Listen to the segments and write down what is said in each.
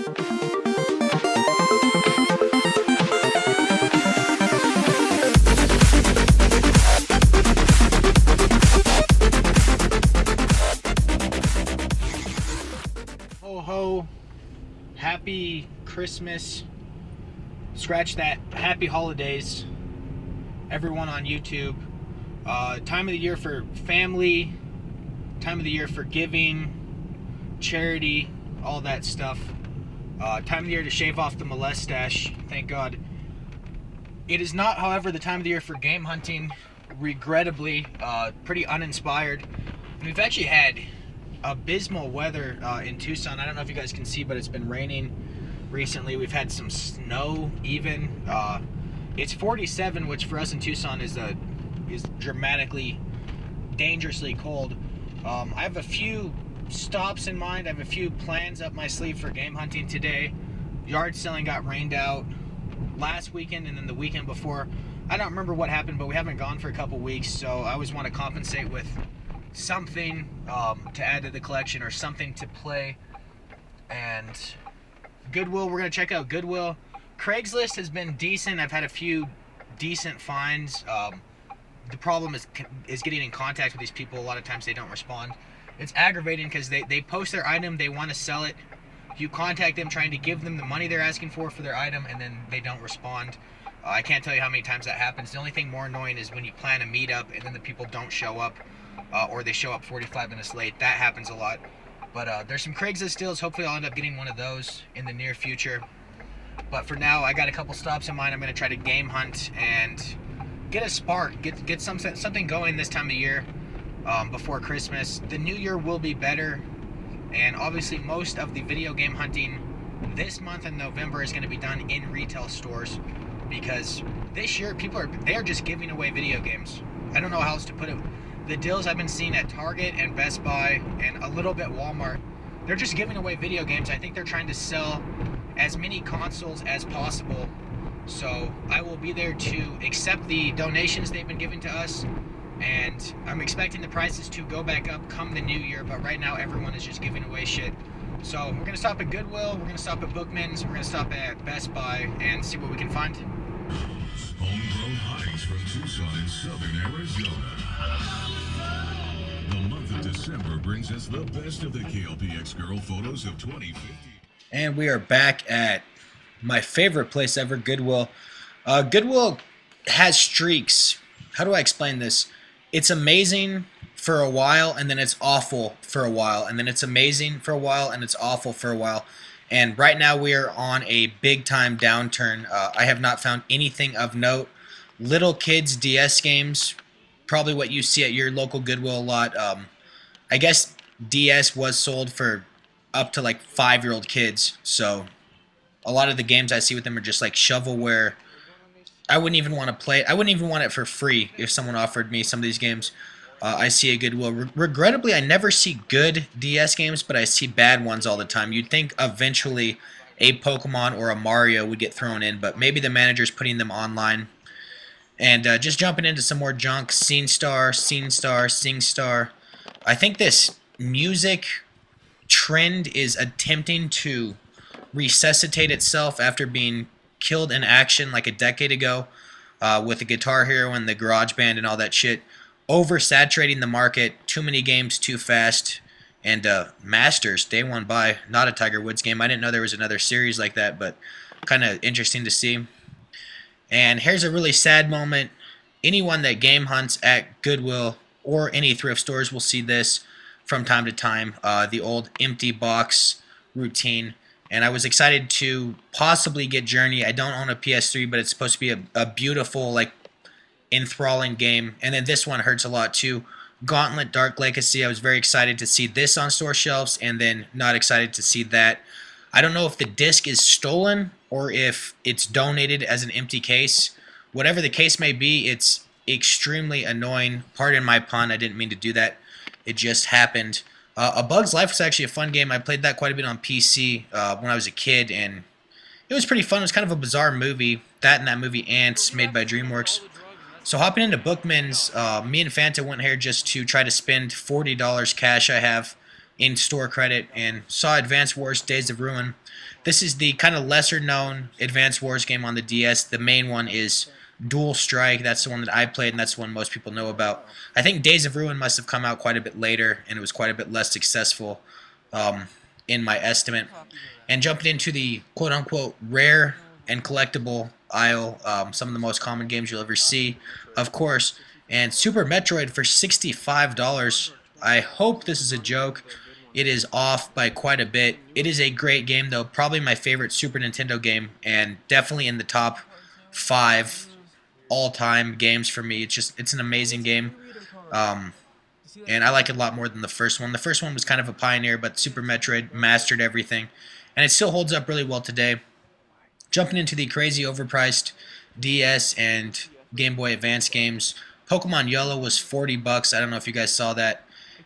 Ho ho, happy Christmas, scratch that, happy holidays, everyone on YouTube. Time of the year for family, time of the year for giving, charity, all that stuff. Time of the year to shave off the mustache, thank God. It is not, however, the time of the year for game hunting, regrettably, pretty uninspired. We've actually had abysmal weather in Tucson. I don't know if you guys can see, but it's been raining recently. We've had some snow even. It's 47, which for us in Tucson is dramatically, dangerously cold. I have a few stops in mind. I have a few plans up my sleeve for game hunting today. Yard selling got rained out last weekend and then the weekend before. I don't remember what happened, but we haven't gone for a couple weeks, so I always want to compensate with something to add to the collection or something to play. And Goodwill, we're going to check out Goodwill. Craigslist has been decent. I've had a few decent finds. The problem is getting in contact with these people. A lot of times they don't respond. It's aggravating because they post their item, they want to sell it. You contact them trying to give them the money they're asking for their item, and then they don't respond. I can't tell you how many times that happens. The only thing more annoying is when you plan a meetup and then the people don't show up, or they show up 45 minutes late. That happens a lot. But there's some Craigslist deals. Hopefully I'll end up getting one of those in the near future. But for now, I got a couple stops in mind. I'm going to try to game hunt and get a spark, get something going this time of year before Christmas. The new year will be better. And obviously most of the video game hunting this month in November is going to be done in retail stores, because this year they are just giving away video games. I don't know how else to put it. The deals I've been seeing at Target and Best Buy and a little bit Walmart, they're just giving away video games. I think they're trying to sell as many consoles as possible. So I will be there to accept the donations they've been giving to us. And I'm expecting the prices to go back up come the new year, but right now everyone is just giving away shit. So we're going to stop at Goodwill, we're going to stop at Bookman's, we're going to stop at Best Buy and see what we can find. Homegrown hides from Tucson in southern Arizona. The month of December brings us the best of the KLPX girl photos of 2050. And we are back at my favorite place ever, Goodwill. Goodwill has streaks. How do I explain this? It's amazing for a while, and then it's awful for a while, and then it's amazing for a while, and it's awful for a while. And right now we are on a big-time downturn. I have not found anything of note. Little kids DS games, probably what you see at your local Goodwill a lot. I guess DS was sold for up to like 5-year-old kids, so a lot of the games I see with them are just like shovelware. I wouldn't even want to play it. I wouldn't even want it for free if someone offered me some of these games. I see a Goodwill. Regrettably, I never see good DS games, but I see bad ones all the time. You'd think eventually a Pokemon or a Mario would get thrown in, but maybe the manager's putting them online. And just jumping into some more junk. SingStar. I think this music trend is attempting to resuscitate itself after being killed in action like a decade ago with the Guitar Hero and the Garage Band and all that shit. Oversaturating the market, too many games too fast, and Masters, day one buy, not a Tiger Woods game. I didn't know there was another series like that, but kind of interesting to see. And here's a really sad moment. Anyone that game hunts at Goodwill or any thrift stores will see this from time to time, the old empty box routine. And I was excited to possibly get Journey. I don't own a PS3, but it's supposed to be a beautiful, like, enthralling game. And then this one hurts a lot too. Gauntlet Dark Legacy. I was very excited to see this on store shelves, and then not excited to see that. I don't know if the disc is stolen or if it's donated as an empty case. Whatever the case may be, it's extremely annoying. Pardon my pun, I didn't mean to do that. It just happened. A Bug's Life was actually a fun game. I played that quite a bit on PC when I was a kid, and it was pretty fun. It was kind of a bizarre movie. That and that movie Ants, made by DreamWorks. So hopping into Bookman's, me and Fanta went here just to try to spend $40 cash I have in store credit and saw Advance Wars Days of Ruin. This is the kind of lesser known Advance Wars game on the DS. The main one is Dual Strike. That's the one that I played, and that's the one most people know about. I think Days of Ruin must have come out quite a bit later, and it was quite a bit less successful in my estimate. And jumping into the quote-unquote rare and collectible aisle, some of the most common games you'll ever see, of course, and Super Metroid for $65. I hope this is a joke. It is off by quite a bit. It is a great game, though. Probably my favorite Super Nintendo game, and definitely in the top 5 all-time games for me. It's an amazing game, and I like it a lot more than the first one. The first one was kind of a pioneer, but Super Metroid mastered everything, and it still holds up really well today. Jumping into the crazy overpriced DS and Game Boy Advance games, Pokemon Yellow was $40. I don't know if you guys saw that.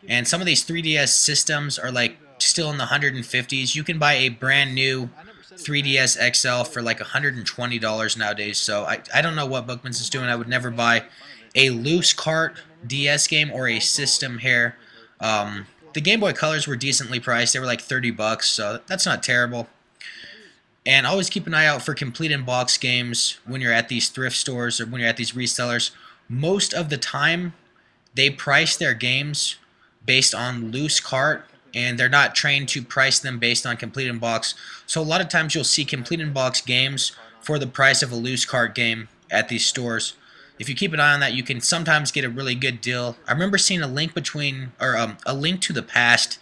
And some of these 3DS systems are like still in the 150s. You can buy a brand new 3DS XL for like $120 nowadays. So I don't know what Bookman's is doing. I would never buy a loose cart DS game or a system here. The Game Boy Colors were decently priced. They were like $30, so that's not terrible. And always keep an eye out for complete in box games when you're at these thrift stores or when you're at these resellers. Most of the time, they price their games based on loose cart, and they're not trained to price them based on complete in box. So a lot of times you'll see complete in box games for the price of a loose cart game at these stores. If you keep an eye on that, you can sometimes get a really good deal. I remember seeing a Link Between, or a Link to the Past,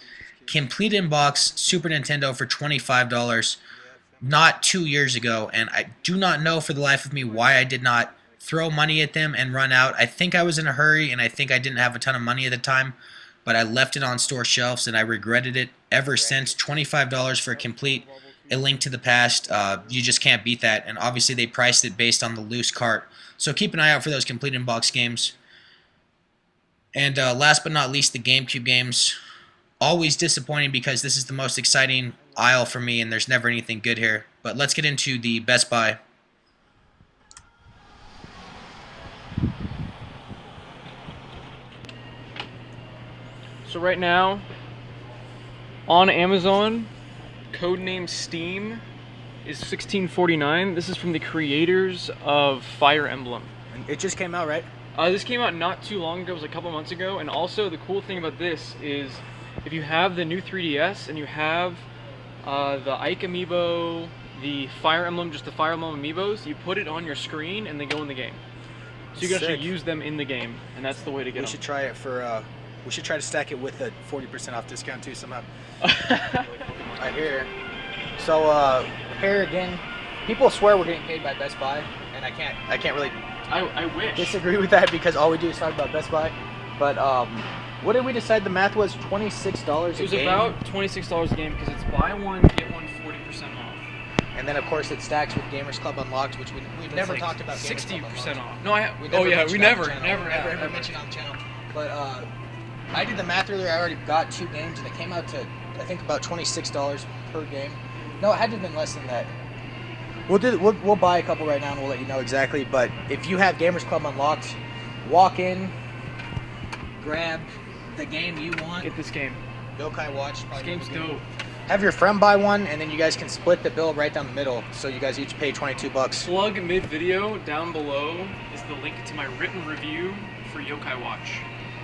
complete in box Super Nintendo for $25 not 2 years ago, and I do not know for the life of me why I did not throw money at them and run out. I think I was in a hurry, and I think I didn't have a ton of money at the time, but I left it on store shelves, and I regretted it ever since. $25 for a Link to the Past, you just can't beat that, and obviously they priced it based on the loose cart. So keep an eye out for those complete in-box games. And last but not least, the GameCube games. Always disappointing because this is the most exciting aisle for me, and there's never anything good here. But let's get into the Best Buy. So right now, on Amazon, codename Steam is $16.49. This is from the creators of Fire Emblem. It just came out, right? This came out not too long ago. It was a couple months ago. And also, the cool thing about this is if you have the new 3DS and you have the Ike Amiibo, the Fire Emblem, just the Fire Emblem Amiibos, you put it on your screen and they go in the game. So you can actually use them in the game, and that's the way to get them. We should try it for... we should try to stack it with a 40% off discount too somehow. Right here. So here again, people swear we're getting paid by Best Buy, and I can't really I wish. disagree with that because all we do is talk about Best Buy. But what did we decide the math was? $26 a game? It was about $26 a game because it's buy one, get one 40% off. And then of course it stacks with Gamers Club Unlocked, which we've never like talked about. 60% off. No, I We never ever mentioned on the channel. But I did the math earlier. I already got 2 games, and it came out to I think about $26 per game. No, it had to have been less than that. We'll buy a couple right now, and we'll let you know exactly. But if you have Gamers Club Unlocked, walk in, grab the game you want. Get this game. Yokai Watch. This game's dope. Have your friend buy one, and then you guys can split the bill right down the middle. So you guys each pay $22. Plug mid-video down below is the link to my written review for Yokai Watch.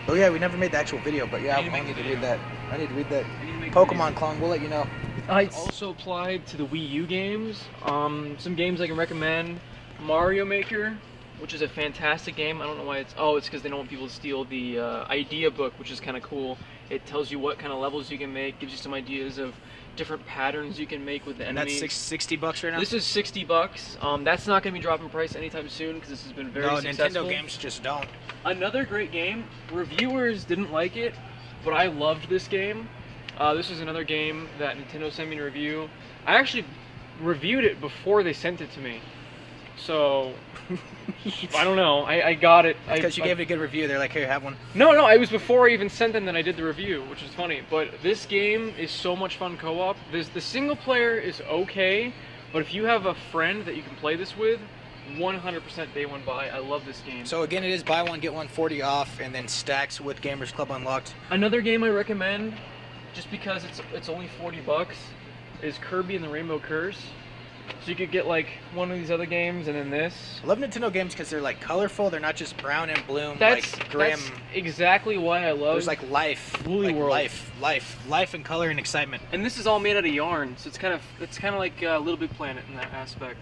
Oh yeah, we never made the actual video, but yeah, I need to read that. I need to read that. Pokemon clone, we'll let you know. It's also applied to the Wii U games. Some games I can recommend. Mario Maker, which is a fantastic game. I don't know why it's because they don't want people to steal the idea book, which is kind of cool. It tells you what kind of levels you can make, gives you some ideas of different patterns you can make with the enemies. And that's $60 right now? This is $60. That's not going to be dropping price anytime soon because this has been very successful. Nintendo games just don't. Another great game. Reviewers didn't like it, but I loved this game. This is another game that Nintendo sent me to review. I actually reviewed it before they sent it to me. So, I don't know. I got it. Because you gave it a good review. They're like, here, have one. No, it was before I even sent them that I did the review, which is funny. But this game is so much fun co-op. The single player is okay, but if you have a friend that you can play this with, 100% day one buy. I love this game. So again, it is buy one, get one 40 off, and then stacks with Gamers Club Unlocked. Another game I recommend just because it's only $40, is Kirby and the Rainbow Curse. So you could get like one of these other games and then this. I love Nintendo games because they're like colorful. They're not just brown and bloom, That's like grim. That's exactly why I love. There's like life, Woolly like World. life and color and excitement. And this is all made out of yarn, so it's kind of like Little Big Planet in that aspect.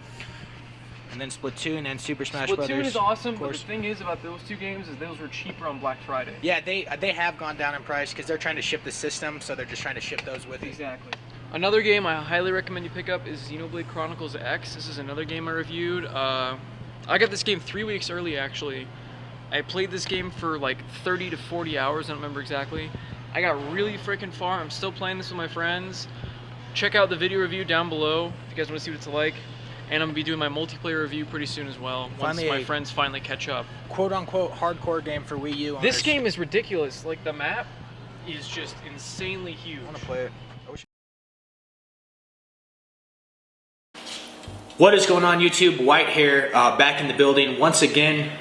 And then Splatoon and Super Smash Splatoon Brothers. is awesome, of but the course. thing is about those two games is those were cheaper on Black Friday. Yeah, they have gone down in price because they're trying to ship the system, so they're just trying to ship those with it. Exactly. Another game I highly recommend you pick up is Xenoblade Chronicles X. This is another game I reviewed. I got this game 3 weeks early, actually. I played this game for like 30 to 40 hours, I don't remember exactly. I got really freaking far. I'm still playing this with my friends. Check out the video review down below if you guys want to see what it's like. And I'm going to be doing my multiplayer review pretty soon as well, once Finally my friends finally catch up. Quote-unquote hardcore game for Wii U. This game is ridiculous. Like, the map is just insanely huge. I want to play it. What is going on, YouTube? White here, back in the building once again,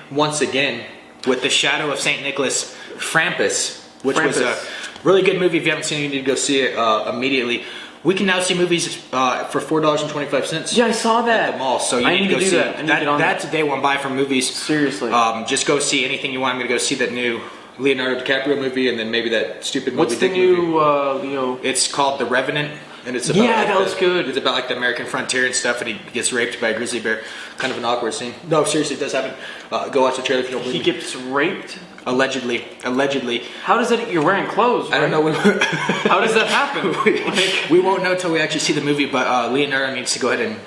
with The Shadow of St. Nicholas, Krampus, which was a really good movie. If you haven't seen it, you need to go see it immediately. We can now see movies for $4.25. Yeah, I saw that. At the mall, so you I need to go do see that. I need to get on That's a day one buy for movies. Seriously. Just go see anything you want. I'm gonna go see that new Leonardo DiCaprio movie, and then maybe that stupid What's movie. the new Leo? It's called The Revenant, and it's about that looks good. It's about like the American frontier and stuff, and he gets raped by a grizzly bear. Kind of an awkward scene. No, seriously, it does happen. Go watch the trailer if you don't believe He me. gets raped? Allegedly. How does that? You're wearing clothes, right? I don't know. How does that happen? We won't know until we actually see the movie, but Leonardo needs to go ahead and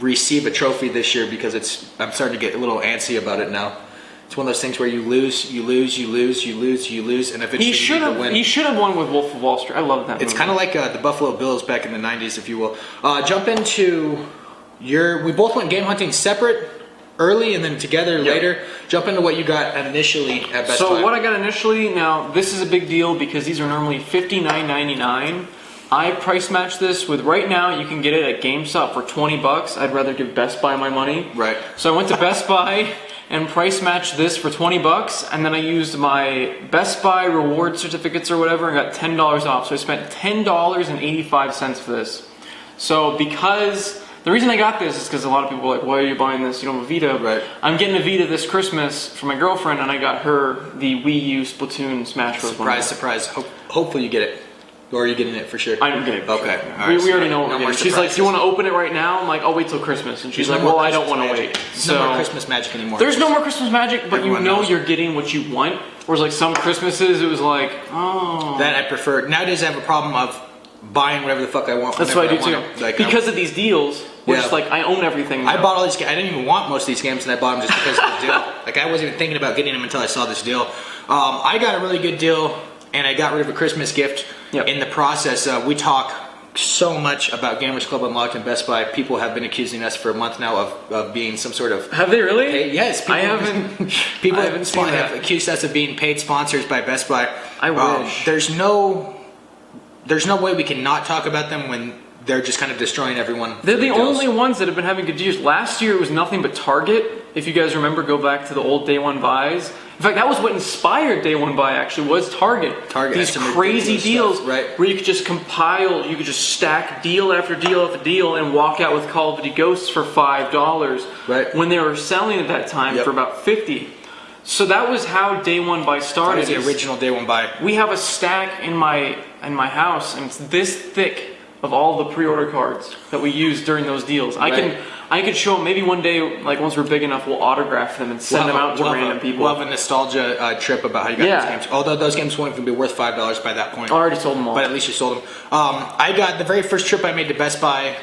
receive a trophy this year because I'm starting to get a little antsy about it now. It's one of those things where you lose, and eventually He you should need to have. win. He should have won with Wolf of Wall Street. I love that. It's movie. kind of like the Buffalo Bills back in the 90s, if you will. Jump into we both went game hunting separate early and then together later. Jump into what you got initially at Best Buy. So what I got initially, now this is a big deal because these are normally $59.99. I price match this with, right now you can get it at GameStop for $20. I'd rather give Best Buy my money. Right. So I went to Best Buy and price matched this for $20, and then I used my Best Buy reward certificates or whatever and got $10 off. So I spent $10.85 for this. So because the reason I got this is because a lot of people are like, why are you buying this? You don't have a Vita. Right. I'm getting a Vita this Christmas for my girlfriend, and I got her the Wii U Splatoon Smash Bros. Surprise. Hopefully you get it. Or are you getting it for sure? I'm getting it. For Okay. sure. All right, We already know what no we're more getting. She's like, surprises. do you want to open it right now? I'm like, I'll wait till Christmas. And she's There's like, no more well, I don't Christmas want to magic. wait. There's So no more Christmas magic anymore. there's no more Christmas magic, but Everyone you know knows. you're getting what you want. Whereas like some Christmases, it was like, oh. That I prefer. Nowadays I have a problem of buying whatever the fuck I want. That's what I do whenever too. want it. Like, Because of these deals, we're Yeah. just like, I own everything now. I bought all these games. I didn't even want most of these games, and I bought them just because of the deal. Like, I wasn't even thinking about getting them until I saw this deal. I got a really good deal, and I got rid of a Christmas gift in the process. We talk so much about Gamers Club Unlocked and Best Buy. People have been accusing us for a month now of being some sort of... Have they really? Yes. People, I haven't. People I haven't seen have that. accused us of being paid sponsors by Best Buy. I wish. There's no way we can not talk about them when they're just kind of destroying everyone. They're for the deals. only ones that have been having good deals. Last year it was nothing but Target. If you guys remember, go back to the old Day One buys. In fact, that was what inspired Day One buy. Actually, was Target. Target These had some crazy ridiculous deals, stuff, right? Where you could just compile, you could just stack deal after deal after deal, and walk out with Call of Duty Ghosts for $5. Right. When they were selling at that time Yep. for about $50. So that was how Day One buy That started. was the is original Day One buy. We have a stack in my house, and it's this thick of all the pre-order cards that we used during those deals. I could show them. Maybe one day, like once we're big enough, we'll autograph them and send them out to random people. We'll have a nostalgia trip about how you got Yeah. those games. Although those games won't even be worth $5 by that point. I already sold them all. But at least you sold them. I got the very first trip I made to Best Buy.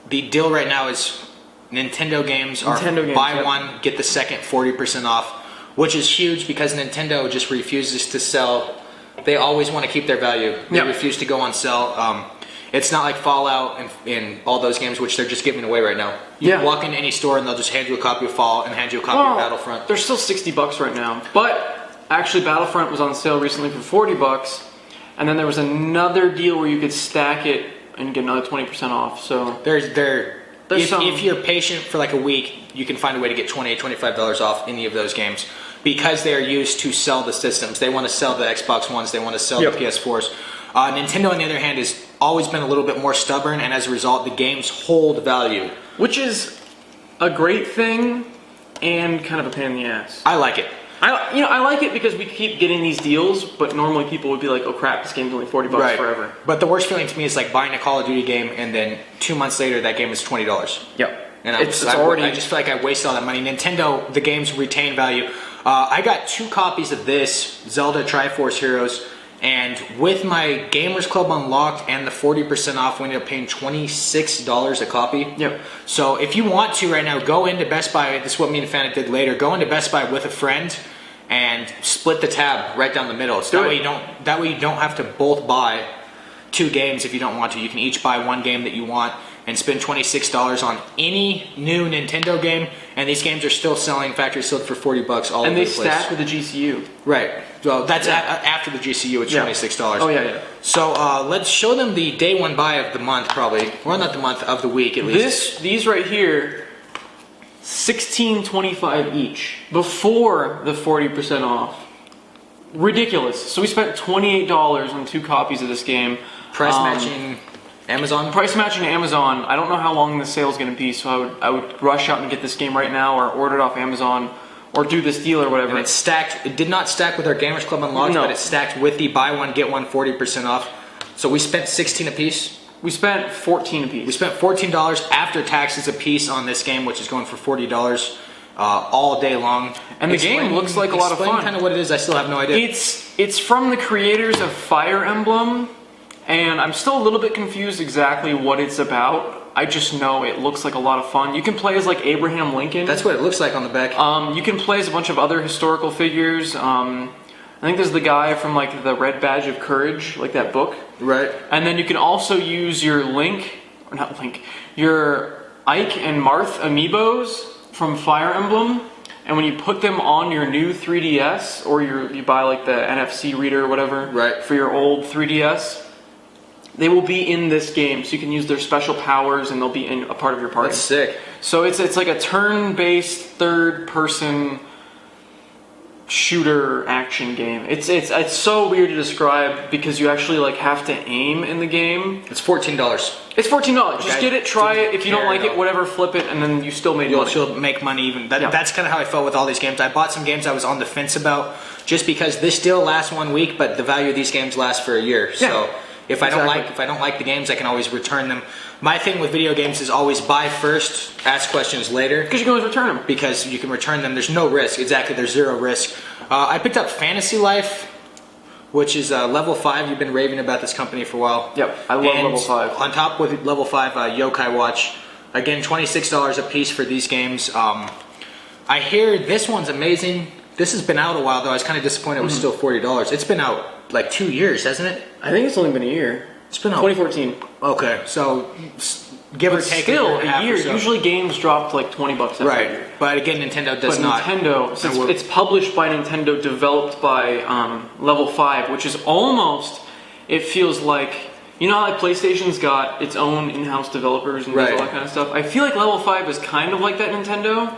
The deal right now is Nintendo games are buy yep. one, get the second 40% off, which is huge because Nintendo just refuses to sell. They always want to keep their value. They Yep. refuse to go on sale. It's not like Fallout and all those games, which they're just giving away right now. You can walk into any store and they'll just hand you a copy of Fallout and hand you a copy of Battlefront. They're still $60 right now. But actually, Battlefront was on sale recently for $40, and then there was another deal where you could stack it and get another 20% off. So If you're patient for like a week, you can find a way to get $20, $25 off any of those games because they are used to sell the systems. They want to sell the Xbox Ones. They want to sell the PS4s. Nintendo, on the other hand, has always been a little bit more stubborn, and as a result, the games hold value. Which is a great thing and kind of a pain in the ass. I like it. I like it because we keep getting these deals, but normally people would be like, oh crap, this game's only $40 forever. But the worst feeling to me is like buying a Call of Duty game and then 2 months later that game is $20. Yep. And I just feel like I wasted all that money. Nintendo, the games retain value. I got 2 copies of this, Zelda Triforce Heroes, and with my Gamers Club unlocked and the 40% off, we ended up paying $26 a copy. Yep. So if you want to right now, go into Best Buy. This is what me and Fanatic did later. Go into Best Buy with a friend and split the tab right down the middle. So that way you don't have to both buy 2 games if you don't want to. You can each buy 1 game that you want and spend $26 on any new Nintendo game, and these games are still selling factory sealed for $40 all over the place. And they stack with the GCU. Right. So that's after the GCU, it's $26. Oh yeah. So let's show them the day 1 buy of the month, probably. Well, not the month, of the week at least. These right here, $16.25 each before the 40% off. Ridiculous. So we spent $28 on 2 copies of this game. Price matching Amazon? Price matching Amazon. I don't know how long the sale is going to be, so I would rush out and get this game right now, or order it off Amazon, or do this deal or whatever. And it's stacked. It did not stack with our Gamers Club Unlocked, but it's stacked with the buy one get one 40% off. So we spent $16 a piece. We spent $14 a piece. We spent $14 after taxes a piece on this game, which is going for $40 all day long. And the game looks like a lot of fun. Explain kind of what it is. I still have no idea. It's from the creators of Fire Emblem, and I'm still a little bit confused exactly what it's about. I just know it looks like a lot of fun. You can play as like Abraham Lincoln. That's what it looks like on the back. You can play as a bunch of other historical figures. I think there's the guy from like the Red Badge of Courage, like that book. Right. And then you can also use your your Ike and Marth amiibos from Fire Emblem. And when you put them on your new 3DS, or you buy like the NFC reader or whatever for your old 3DS, they will be in this game. So you can use their special powers and they'll be in a part of your party. That's sick. So it's like a turn-based third-person shooter action game. It's so weird to describe because you actually like have to aim in the game. It's $14. It's $14. Just get it, try it. If you don't like it, whatever, flip it, and then you still made money. You'll make money even. That's kind of how I felt with all these games. I bought some games I was on the fence about just because this deal lasts 1 week, but the value of these games lasts for a year. So if I don't like the games, I can always return them. My thing with video games is always buy first, ask questions later. Because you can always return them. Because you can return them. There's no risk. Exactly, there's zero risk. I picked up Fantasy Life, which is level 5. You've been raving about this company for a while. Yep, I love level 5. On top with level 5, Yokai Watch. Again, $26 a piece for these games. I hear this one's amazing. This has been out a while, though. I was kind of disappointed it was still $40. It's been out like 2 years, hasn't it? I think it's only been a year. It's been out 2014. Okay, so give or take still a year. So. Usually games drop to like $20 every year. But again, Nintendo does not. Nintendo, since it's published by Nintendo, developed by Level 5, which is almost, it feels like, you know how like PlayStation's got its own in-house developers and does all that kind of stuff? I feel like Level 5 is kind of like that Nintendo,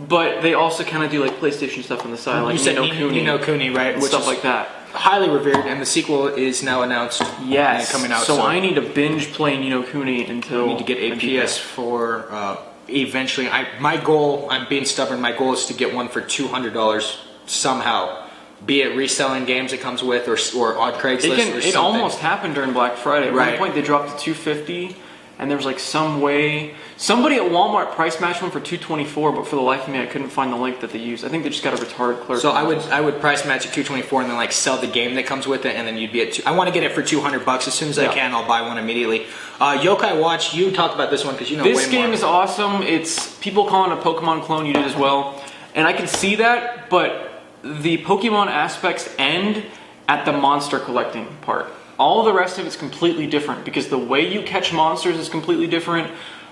but they also kind of do like PlayStation stuff on the side, like Ni no Kuni, right? And stuff like that. Highly revered, and the sequel is now announced. Yes, coming out. So I need to binge play Ni no Kuni until I need to get a PS4 eventually. My goal, I'm being stubborn. My goal is to get one for $200 somehow. Be it reselling games it comes with, or on Craigslist. It almost happened during Black Friday. At one point, they dropped to $250. And there was like some way, somebody at Walmart price matched one for $224, but for the life of me, I couldn't find the link that they used. I think they just got a retarded clerk. So I would price match at $224 and then like sell the game that comes with it, and then you'd be at I want to get it for $200 as soon as I can. I'll buy one immediately. Yokai Watch, you talk about this one because you know way more. This game is awesome. It's people calling it a Pokemon clone. You did as well, and I can see that, but the Pokemon aspects end at the monster collecting part. All the rest of it's completely different because the way you catch monsters is completely different.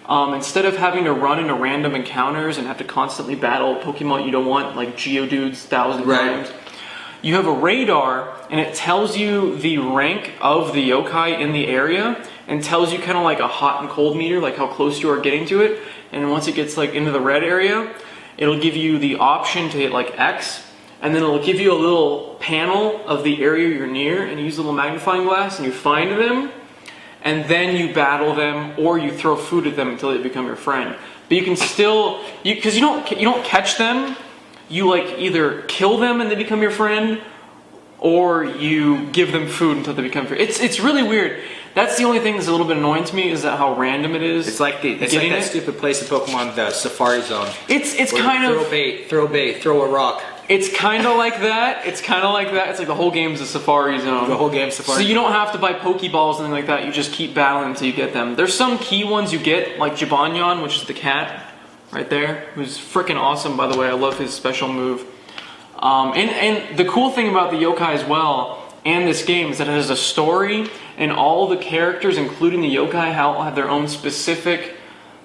Instead of having to run into random encounters and have to constantly battle Pokemon you don't want, like Geodudes 1,000 times, you have a radar and it tells you the rank of the yokai in the area and tells you kind of like a hot and cold meter, like how close you are getting to it. And once it gets like into the red area, it'll give you the option to hit like X, and then it'll give you a little panel of the area you're near, and you use a little magnifying glass, and you find them, and then you battle them, or you throw food at them until they become your friend. But you can still, because you don't catch them, you like either kill them and they become your friend, or you give them food until they become your friend. It's really weird. That's the only thing that's a little bit annoying to me, is that how random it is. It's like that stupid place in Pokemon, the Safari Zone. It's kind of throw bait, throw a rock. It's kind of like that. It's like the whole game's a Safari Zone. The whole game's Safari. So you don't have to buy Pokeballs and anything like that. You just keep battling until you get them. There's some key ones you get, like Jibanyan, which is the cat right there, who's freaking awesome, by the way. I love his special move. And the cool thing about the yokai as well, and this game, is that it has a story, and all the characters, including the yokai, have their own specific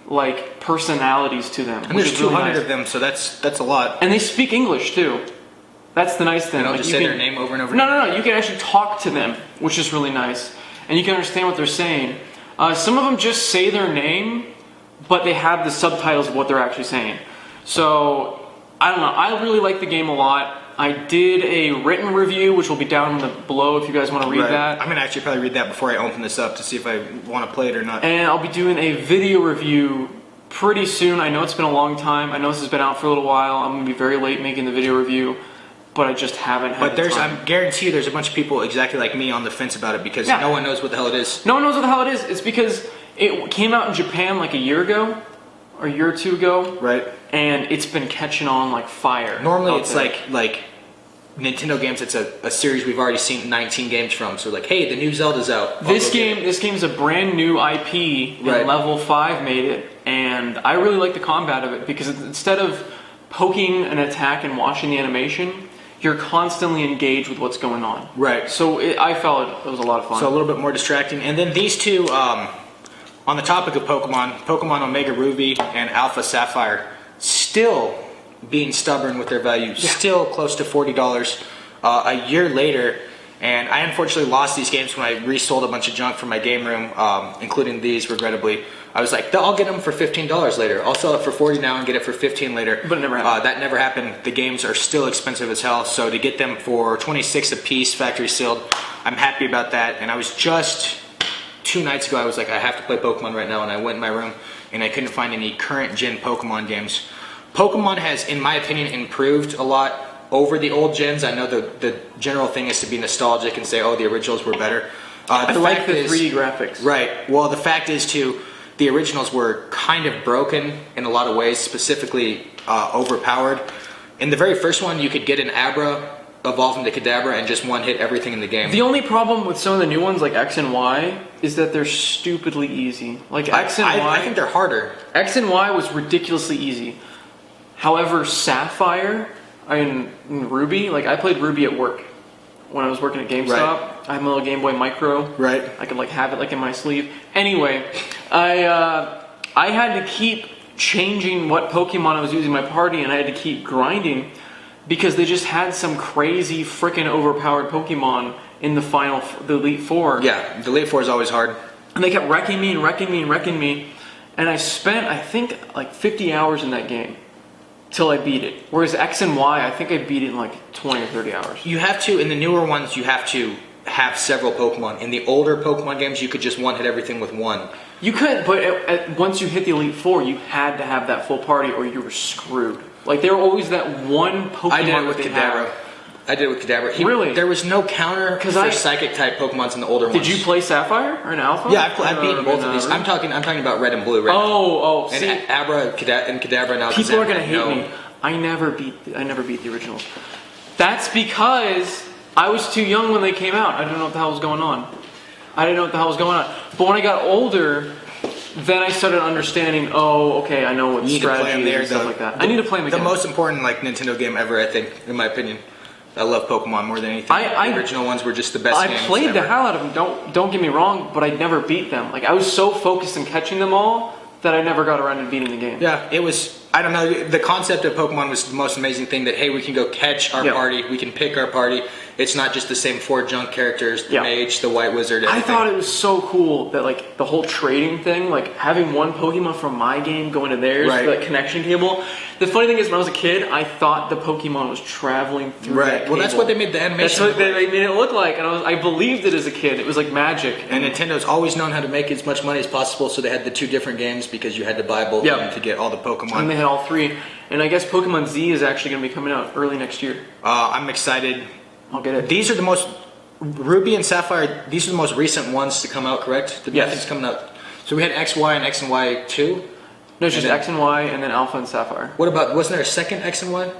like personalities to them. And there's 200 of them, so that's a lot. And they speak English too. That's the nice thing. And I'll just say their name over and over again? No. You can actually talk to them, which is really nice. And you can understand what they're saying. Some of them just say their name, but they have the subtitles of what they're actually saying. So, I don't know. I really like the game a lot. I did a written review, which will be down below if you guys want to read that. I'm going to actually probably read that before I open this up to see if I want to play it or not. And I'll be doing a video review pretty soon. I know it's been a long time. I know this has been out for a little while. I'm going to be very late making the video review, but I just haven't had the time. I guarantee you there's a bunch of people exactly like me on the fence about it, because no one knows what the hell it is. No one knows what the hell it is. It's because it came out in Japan like a year ago, or a year or two ago. Right. And it's been catching on like fire. Normally it's like Nintendo games, it's a series we've already seen 19 games from. So like, hey, the new Zelda's out. This game's a brand new IP, and Level 5 made it, and I really like the combat of it, because instead of poking an attack and watching the animation, you're constantly engaged with what's going on. Right. So I felt it was a lot of fun. So a little bit more distracting. And then these two, on the topic of Pokemon Omega Ruby and Alpha Sapphire, still being stubborn with their value, still close to $40 a year later. And I unfortunately lost these games when I resold a bunch of junk from my game room, including these, regrettably. I was like, I'll get them for $15 later. I'll sell it for $40 now and get it for $15 later. But it never happened. That never happened. The games are still expensive as hell, so to get them for $26 a piece, factory sealed, I'm happy about that. And I was just 2 nights ago, I was like, I have to play Pokemon right now, and I went in my room and I couldn't find any current gen Pokemon games. Pokemon has, in my opinion, improved a lot over the old gens. I know the general thing is to be nostalgic and say, oh, the originals were better. I like the 3D graphics. Right. Well, the fact is, too, the originals were kind of broken in a lot of ways, specifically overpowered. In the very first one, you could get an Abra, evolve into Kadabra, and just one-hit everything in the game. The only problem with some of the new ones, like X and Y, is that they're stupidly easy. Like X and Y... I think they're harder. X and Y was ridiculously easy. However, Sapphire and Ruby, like I played Ruby at work when I was working at GameStop. Right. I have my little Game Boy Micro. Right. I could like have it like in my sleeve. Anyway, I had to keep changing what Pokemon I was using in my party, and I had to keep grinding because they just had some crazy freaking overpowered Pokemon in the Elite Four. Yeah, the Elite Four is always hard. And they kept wrecking me. And I spent, I think, like 50 hours in that game till I beat it. Whereas X and Y, I think I beat it in like 20 or 30 hours. You have to, in the newer ones, you have to have several Pokemon. In the older Pokemon games, you could just one-hit everything with one. You could, but once you hit the Elite Four, you had to have that full party or you were screwed. Like, there were always that one Pokemon. I did it with Kadabra. Really? There was no counter for Psychic-type Pokemons in the older ones. Did you play Sapphire or an Alpha? Yeah, I've beaten both of these. I'm talking about Red and Blue right now. And see, Abra and Kadabra now. People are gonna hate me. I never beat the originals. That's because I was too young when they came out. I didn't know what the hell was going on. But when I got older, then I started understanding. Oh, okay, I know what strategy is and stuff like that. I need to play them again. The most important Nintendo game ever, I think, in my opinion. I love Pokemon more than anything. The original ones were just the best games I played ever. the hell out of them. Don't get me wrong, but I never beat them. Like I was so focused on catching them all that I never got around to beating the game. Yeah, it was I don't know, the concept of Pokemon was the most amazing thing, that, hey, we can go catch our party, we can pick our party. It's not just the same 4 junk characters, the mage, the white wizard, everything. I thought it was so cool that, like, the whole trading thing, like, having one Pokemon from my game going to theirs, that connection cable. The funny thing is, when I was a kid, I thought the Pokemon was traveling through that cable. Well, that's what they made the animation. That's what they made it look like, and I believed it as a kid. It was like magic. And Nintendo's always known how to make as much money as possible, so they had the 2 different games because you had to buy both of them to get all the Pokemon. And they had all 3. And I guess Pokemon Z is actually going to be coming out early next year. I'm excited. I'll get it. These are the most, Ruby and Sapphire, these are the most recent ones to come out, correct? Nothing's coming out. So we had X, Y, and X and Y 2? No, it's just X and Y, and then Alpha and Sapphire. What about, wasn't there a second X and Y?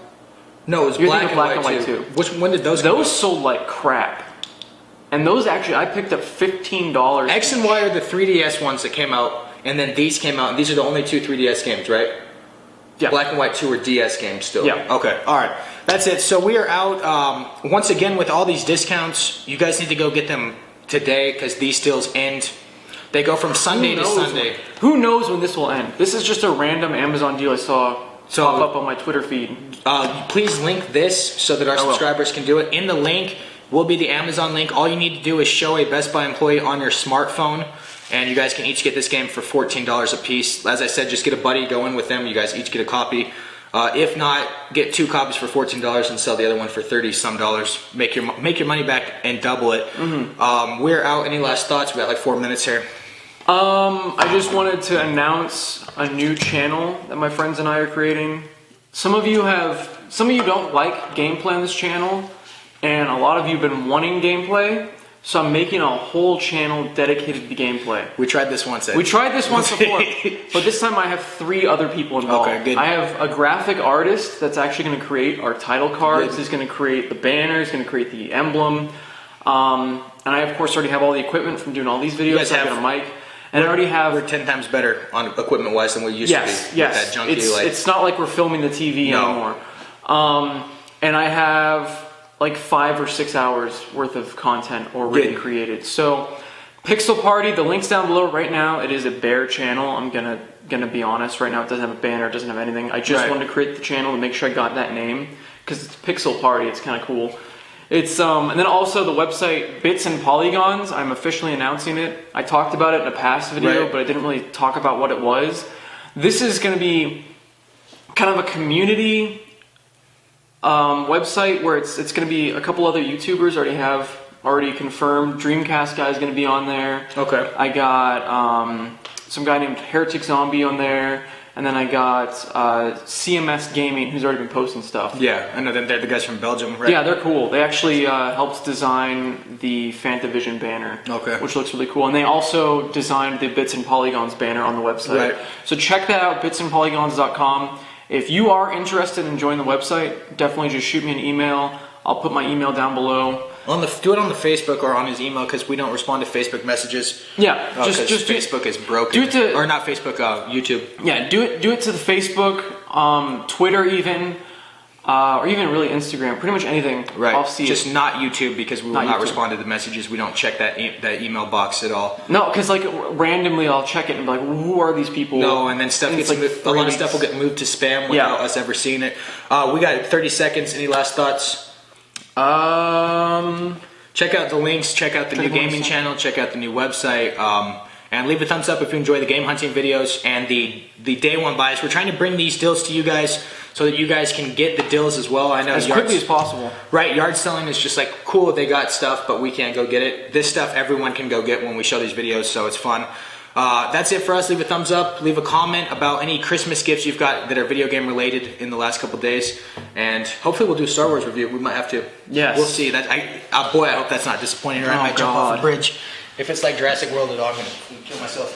No, it was Black and White 2. When did those come out? Those sold like crap. And those actually, I picked up $15. X and Y are the 3DS ones that came out, and then these came out, and these are the only 2 3DS games, right? Yeah. Black and White 2 are DS games still. Yeah. Okay. All right. That's it. So we are out. Once again, with all these discounts, you guys need to go get them today because these deals end. They go from Sunday to Sunday. Who knows when this will end? This is just a random Amazon deal I saw pop up on my Twitter feed. Please link this so that our subscribers can do it. In the link will be the Amazon link. All you need to do is show a Best Buy employee on your smartphone, and you guys can each get this game for $14 a piece. As I said, just get a buddy, go in with them. You guys each get a copy. If not, get 2 copies for $14 and sell the other one for $30-some. Make your money back and double it. We're out. Any last thoughts? We got like 4 minutes here. I just wanted to announce a new channel that my friends and I are creating. Some of you don't like gameplay on this channel, and a lot of you have been wanting gameplay. So I'm making a whole channel dedicated to gameplay. We tried this once. We tried this once before, but this time I have 3 other people involved. Okay, good. I have a graphic artist that's actually going to create our title cards. He's going to create the banner. He's going to create the emblem. And I, of course, already have all the equipment from doing all these videos. I've got a mic. And I already have... We're 10 times better on equipment-wise than we used to be. Yes. That junky, it's not like we're filming the TV anymore. And I have like 5 or 6 hours worth of content already created. So Pixel Party, the link's down below. Right now it is a bare channel. I'm gonna be honest. Right now it doesn't have a banner, it doesn't have anything. I just wanted to create the channel to make sure I got that name because it's Pixel Party. It's kind of cool. It's and then also the website Bits and Polygons. I'm officially announcing it. I talked about it in a past video, but I didn't really talk about what it was. This is going to be kind of a community website where it's going to be a couple other YouTubers already confirmed. Dreamcast guy is going to be on there. Okay. I got some guy named Heretic Zombie on there, and then I got CMS Gaming, who's already been posting stuff. Yeah, I know them. They're the guys from Belgium, right? Yeah, they're cool. They actually helped design the Fantavision banner, which looks really cool. And they also designed the Bits and Polygons banner on the website. Right. So check that out, bitsandpolygons.com. If you are interested in joining the website, definitely just shoot me an email. I'll put my email down below. Do it on the Facebook or on his email because we don't respond to Facebook messages. Yeah, just Facebook is broken. Do it to, or not Facebook, YouTube. Yeah, do it to the Facebook, Twitter even, or even really Instagram. Pretty much anything. Right. I'll see just not YouTube because we will not respond to the messages. We don't check that email box at all. No, because like randomly I'll check it and be like, well, who are these people? No, and then stuff gets like a lot of stuff will get moved to spam without us ever seeing it. We got 30 seconds. Any last thoughts? Check out the links, check out the new gaming channel, check out the new website, and leave a thumbs up if you enjoy the game hunting videos and the day one buys. We're trying to bring these deals to you guys so that you guys can get the deals as well. I know as quickly as possible. Right, yard selling is just like cool, they got stuff, but we can't go get it. This stuff everyone can go get when we show these videos, so it's fun. That's it for us. Leave a thumbs up, leave a comment about any Christmas gifts you've got that are video game related in the last couple days, and hopefully we'll do a Star Wars review. We might have to. Yes. We'll see. Boy, I hope that's not disappointing, or I might jump off a bridge. If it's like Jurassic World at all, I'm going to kill myself.